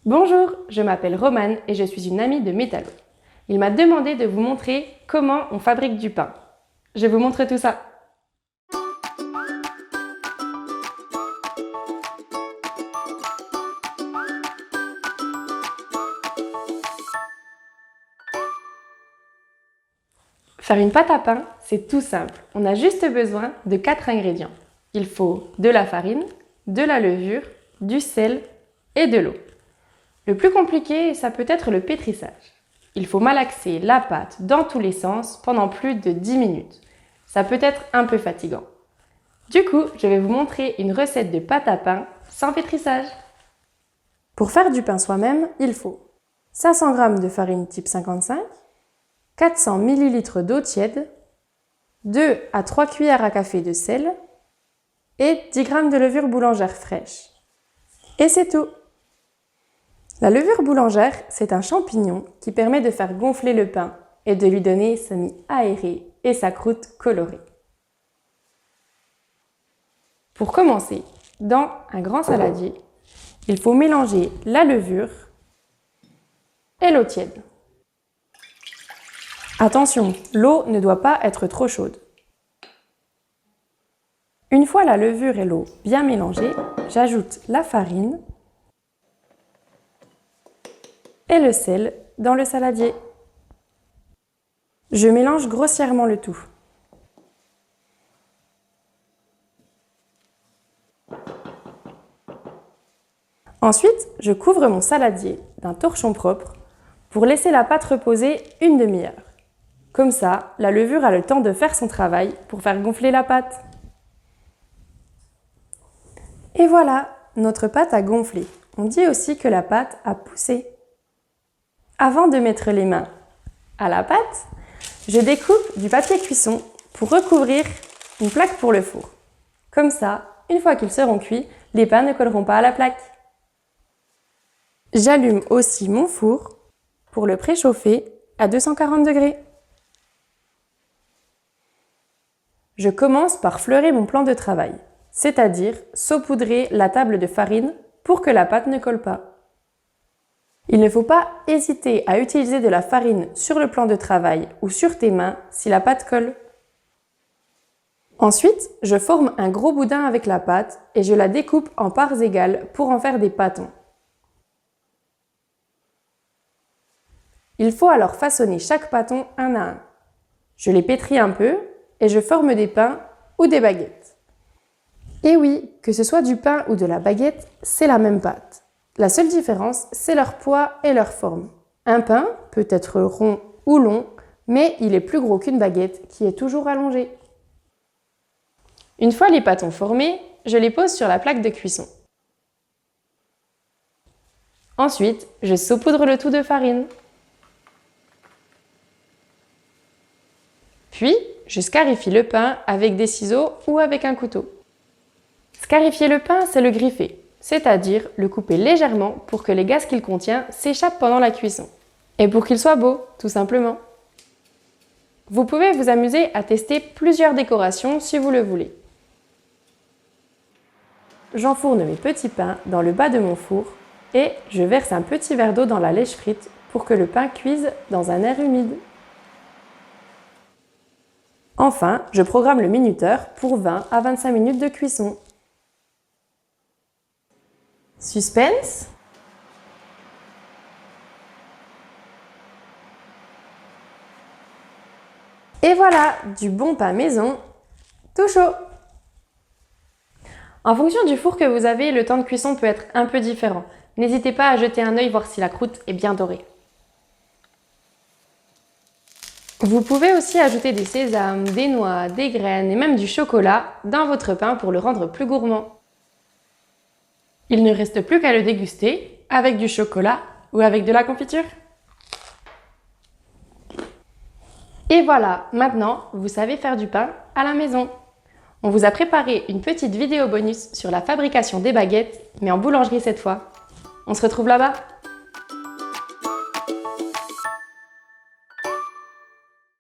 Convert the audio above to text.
Bonjour, je m'appelle Romane et je suis une amie de Métallo. Il m'a demandé de vous montrer comment on fabrique du pain. Je vous montre tout ça. Faire une pâte à pain, c'est tout simple. On a juste besoin de 4 ingrédients. Il faut de la farine, de la levure, du sel et de l'eau. Le plus compliqué, ça peut être le pétrissage. Il faut malaxer la pâte dans tous les sens pendant plus de 10 minutes. Ça peut être un peu fatigant. Du coup, je vais vous montrer une recette de pâte à pain sans pétrissage. Pour faire du pain soi-même, il faut 500 g de farine type 55, 400 ml d'eau tiède, 2 à 3 cuillères à café de sel et 10 g de levure boulangère fraîche. Et c'est tout! La levure boulangère, c'est un champignon qui permet de faire gonfler le pain et de lui donner sa mie aérée et sa croûte colorée. Pour commencer, dans un grand saladier, il faut mélanger la levure et l'eau tiède. Attention, l'eau ne doit pas être trop chaude. Une fois la levure et l'eau bien mélangées, j'ajoute la farine et le sel dans le saladier. Je mélange grossièrement le tout. Ensuite, je couvre mon saladier d'un torchon propre pour laisser la pâte reposer une demi-heure. Comme ça, la levure a le temps de faire son travail pour faire gonfler la pâte. Et voilà, notre pâte a gonflé. On dit aussi que la pâte a poussé. Avant de mettre les mains à la pâte, je découpe du papier cuisson pour recouvrir une plaque pour le four. Comme ça, une fois qu'ils seront cuits, les pains ne colleront pas à la plaque. J'allume aussi mon four pour le préchauffer à 240 degrés. Je commence par fleurer mon plan de travail, c'est-à-dire saupoudrer la table de farine pour que la pâte ne colle pas. Il ne faut pas hésiter à utiliser de la farine sur le plan de travail ou sur tes mains si la pâte colle. Ensuite, je forme un gros boudin avec la pâte et je la découpe en parts égales pour en faire des pâtons. Il faut alors façonner chaque pâton un à un. Je les pétris un peu et je forme des pains ou des baguettes. Et oui, que ce soit du pain ou de la baguette, c'est la même pâte. La seule différence, c'est leur poids et leur forme. Un pain peut être rond ou long, mais il est plus gros qu'une baguette qui est toujours allongée. Une fois les pâtons formés, je les pose sur la plaque de cuisson. Ensuite, je saupoudre le tout de farine. Puis, je scarifie le pain avec des ciseaux ou avec un couteau. Scarifier le pain, c'est le griffer, c'est-à-dire le couper légèrement pour que les gaz qu'il contient s'échappent pendant la cuisson. Et pour qu'il soit beau, tout simplement. Vous pouvez vous amuser à tester plusieurs décorations si vous le voulez. J'enfourne mes petits pains dans le bas de mon four et je verse un petit verre d'eau dans la lèche frite pour que le pain cuise dans un air humide. Enfin, je programme le minuteur pour 20 à 25 minutes de cuisson. Suspense! Et voilà, du bon pain maison, tout chaud! En fonction du four que vous avez, le temps de cuisson peut être un peu différent. N'hésitez pas à jeter un œil voir si la croûte est bien dorée. Vous pouvez aussi ajouter des sésames, des noix, des graines et même du chocolat dans votre pain pour le rendre plus gourmand. Il ne reste plus qu'à le déguster avec du chocolat ou avec de la confiture. Et voilà, maintenant vous savez faire du pain à la maison. On vous a préparé une petite vidéo bonus sur la fabrication des baguettes, mais en boulangerie cette fois. On se retrouve là-bas.